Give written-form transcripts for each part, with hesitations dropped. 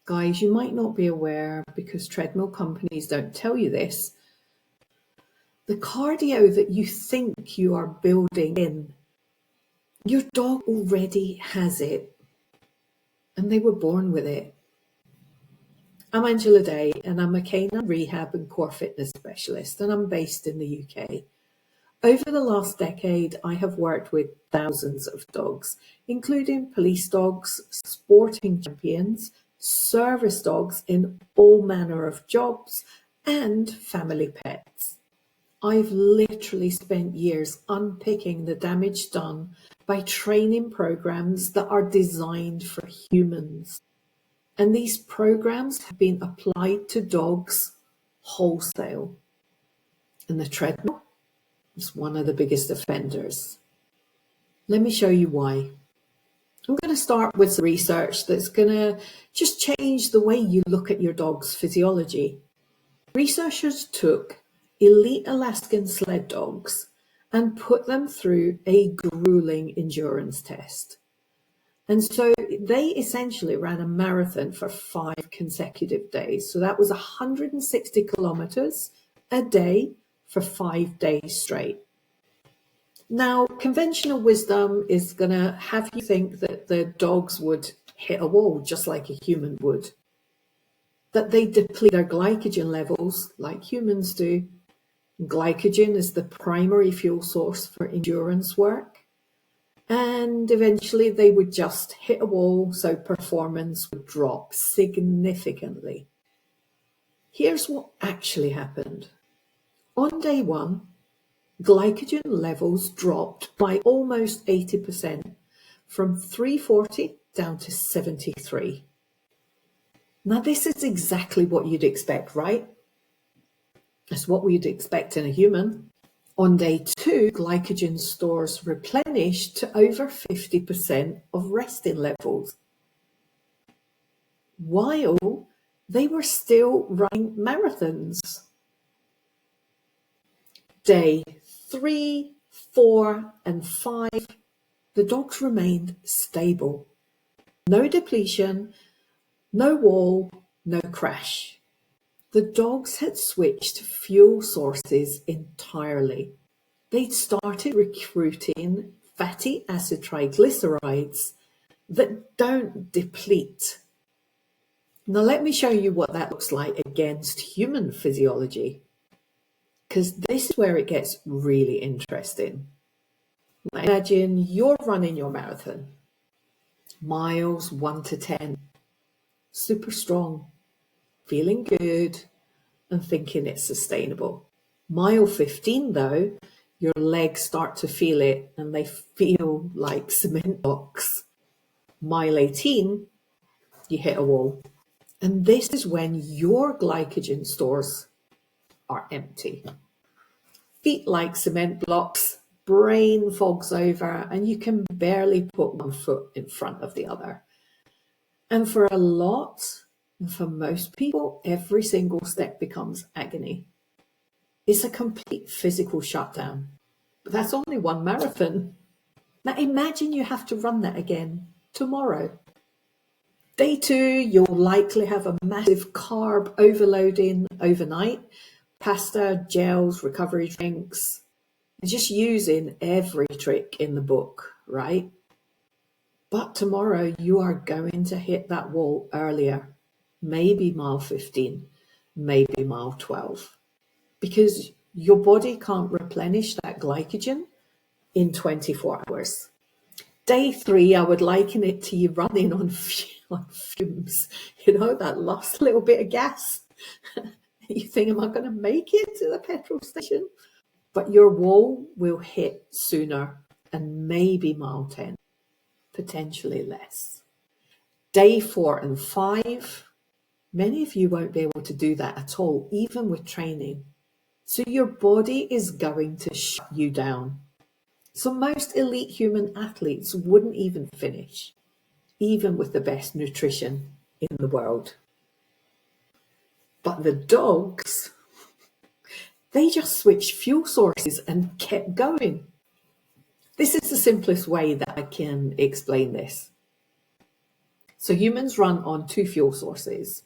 Guys, you might not be aware because treadmill companies don't tell you this. The cardio that you think you are building in, your dog already has it, and they were born with it. I'm Angela Day, and I'm a canine rehab and core fitness specialist, and I'm based in the UK. Over the last decade, I have worked with thousands of dogs, including police dogs, sporting champions, service dogs in all manner of jobs, and family pets. I've literally spent years unpicking the damage done by training programs that are designed for humans. And these programs have been applied to dogs wholesale. And the treadmill is one of the biggest offenders. Let me show you why. I'm going to start with some research that's going to just change the way you look at your dog's physiology. Researchers took elite Alaskan sled dogs and put them through a grueling endurance test. And so they essentially ran a marathon for 5 consecutive days. So that was 160 kilometers a day for 5 days straight. Now, conventional wisdom is going to have you think that the dogs would hit a wall just like a human would, that they deplete their glycogen levels like humans do. Glycogen is the primary fuel source for endurance work. And eventually they would just hit a wall, so performance would drop significantly. Here's what actually happened. On day 1, glycogen levels dropped by almost 80%, from 340 down to 73. Now this is exactly what you'd expect, right? It's what we'd expect in a human. On day 2, glycogen stores replenished to over 50% of resting levels, while they were still running marathons. Day 3, 4, and 5, the dogs remained stable. No depletion, no wall, no crash. The dogs had switched fuel sources entirely. They'd started recruiting fatty acid triglycerides that don't deplete. Now let me show you what that looks like against human physiology, because this is where it gets really interesting. Now imagine you're running your marathon, miles 1 to 10, super strong, feeling good, and thinking it's sustainable. Mile 15 though, your legs start to feel it and they feel like cement blocks. Mile 18, you hit a wall. And this is when your glycogen stores are empty. Feet like cement blocks, brain fogs over, and you can barely put one foot in front of the other. And for a lot, and for most people, every single step becomes agony. It's a complete physical shutdown. But that's only one marathon. Now imagine you have to run that again tomorrow. Day 2, you'll likely have a massive carb overloading overnight, pasta, gels, recovery drinks, just using every trick in the book, right? But tomorrow you are going to hit that wall earlier, maybe mile 15, maybe mile 12, because your body can't replenish that glycogen in 24 hours. Day 3, I would liken it to you running on fumes, that last little bit of gas. You think, am I going to make it to the petrol station? But your wall will hit sooner, and maybe mile 10, potentially less. Day 4 and 5, many of you won't be able to do that at all, even with training. So your body is going to shut you down. So most elite human athletes wouldn't even finish, even with the best nutrition in the world. But the dogs, they just switched fuel sources and kept going. This is the simplest way that I can explain this. So humans run on two fuel sources: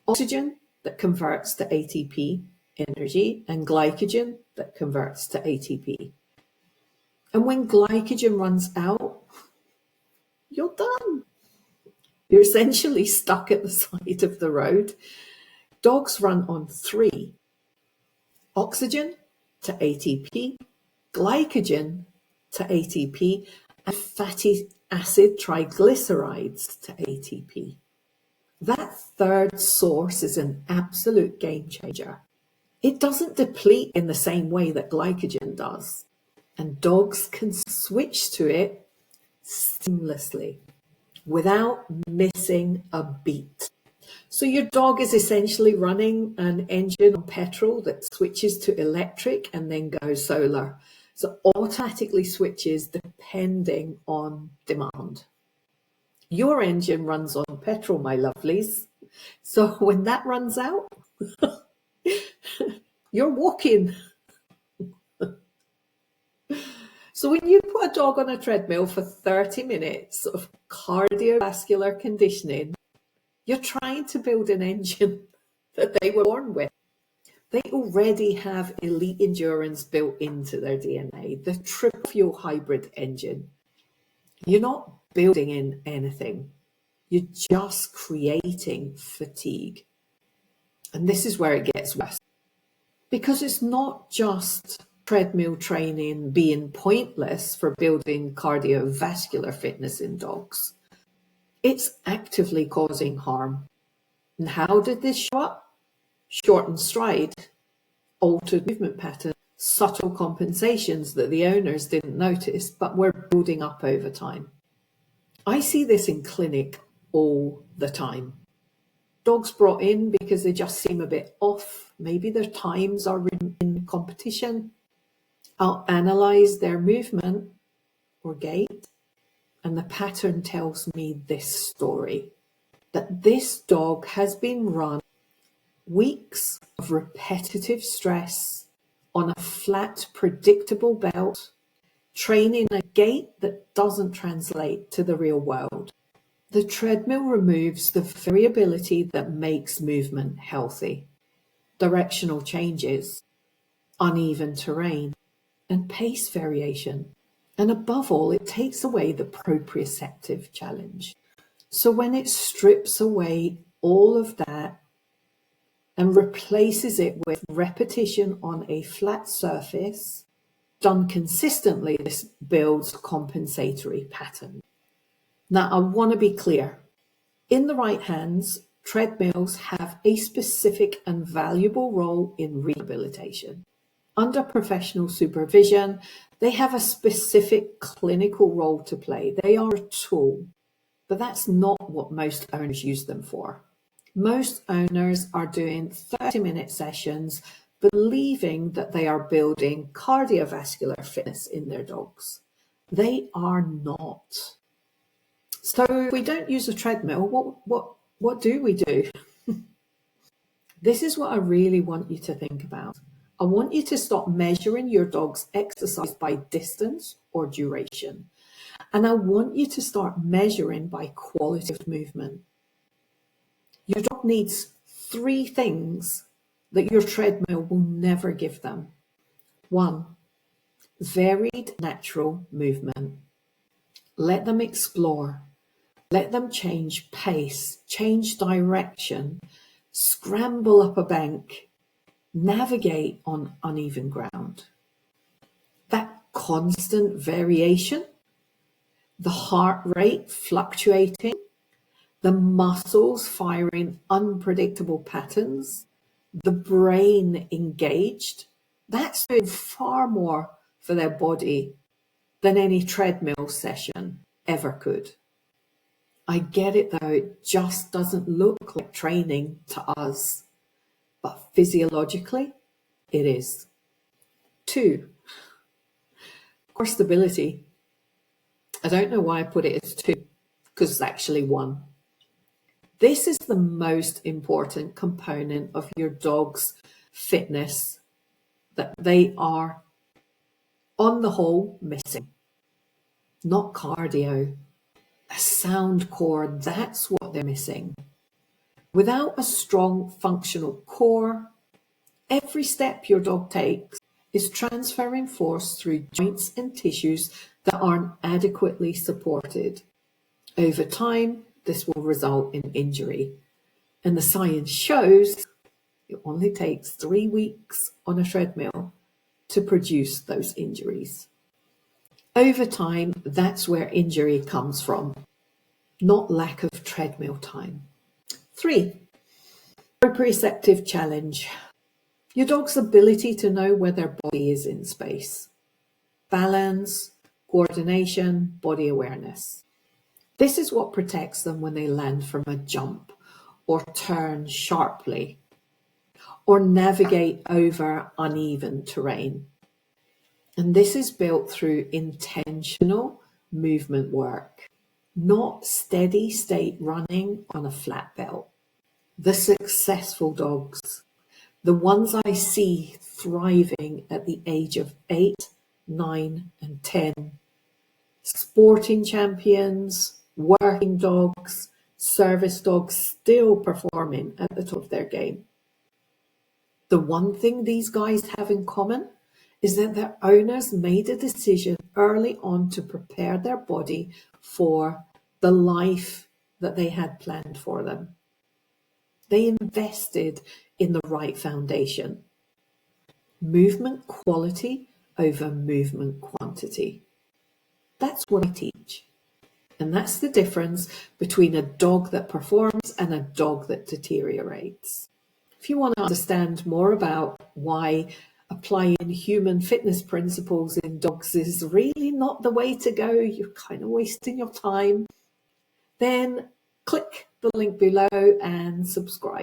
oxygen that converts to ATP energy and glycogen that converts to ATP. And when glycogen runs out, you're done. You're essentially stuck at the side of the road. Dogs run on three: oxygen to ATP, glycogen to ATP, and fatty acid triglycerides to ATP. That third source is an absolute game changer. It doesn't deplete in the same way that glycogen does, and dogs can switch to it seamlessly without missing a beat. So your dog is essentially running an engine on petrol that switches to electric and then goes solar. So automatically switches depending on demand. Your engine runs on petrol, my lovelies. So when that runs out, you're walking. So when you put a dog on a treadmill for 30 minutes of cardiovascular conditioning, you're trying to build an engine that they were born with. They already have elite endurance built into their DNA, the triple fuel hybrid engine. You're not building in anything. You're just creating fatigue. And this is where it gets worse. Because it's not just treadmill training being pointless for building cardiovascular fitness in dogs. It's actively causing harm. And how did this show up? Shortened stride, altered movement pattern, subtle compensations that the owners didn't notice but were building up over time. I see this in clinic all the time. Dogs brought in because they just seem a bit off. Maybe their times are in competition. I'll analyze their movement or gait, and the pattern tells me this story, that this dog has been run weeks of repetitive stress on a flat, predictable belt, training a gait that doesn't translate to the real world. The treadmill removes the variability that makes movement healthy. Directional changes, uneven terrain, and pace variation. And above all, it takes away the proprioceptive challenge. So when it strips away all of that and replaces it with repetition on a flat surface, done consistently, this builds compensatory pattern. Now, I want to be clear. In the right hands, treadmills have a specific and valuable role in rehabilitation. Under professional supervision, they have a specific clinical role to play. They are a tool, but that's not what most owners use them for. Most owners are doing 30-minute sessions, believing that they are building cardiovascular fitness in their dogs. They are not. So if we don't use a treadmill, what do we do? This is what I really want you to think about. I want you to stop measuring your dog's exercise by distance or duration. And I want you to start measuring by quality of movement. Your dog needs 3 things that your treadmill will never give them. 1, varied natural movement. Let them explore. Let them change pace, change direction, scramble up a bank, navigate on uneven ground. That constant variation, the heart rate fluctuating, the muscles firing unpredictable patterns, the brain engaged, that's doing far more for their body than any treadmill session ever could. I get it though, it just doesn't look like training to us, but physiologically, it is. 2, core stability. I don't know why I put it as 2, because it's actually 1. This is the most important component of your dog's fitness that they are, on the whole, missing. Not cardio. A sound core, that's what they're missing. Without a strong functional core, every step your dog takes is transferring force through joints and tissues that aren't adequately supported. Over time, this will result in injury. And the science shows it only takes 3 weeks on a treadmill to produce those injuries. Over time, that's where injury comes from, not lack of treadmill time. 3. Proprioceptive challenge. Your dog's ability to know where their body is in space. Balance, coordination, body awareness. This is what protects them when they land from a jump or turn sharply or navigate over uneven terrain. And this is built through intentional movement work, not steady state running on a flat belt. The successful dogs, the ones I see thriving at the age of 8, 9, and 10, sporting champions, working dogs, service dogs still performing at the top of their game. The one thing these guys have in common is that their owners made a decision early on to prepare their body for the life that they had planned for them. They invested in the right foundation. Movement quality over movement quantity. That's what I teach. And that's the difference between a dog that performs and a dog that deteriorates. If you want to understand more about why applying human fitness principles in dogs is really not the way to go, you're kind of wasting your time, then click the link below and subscribe.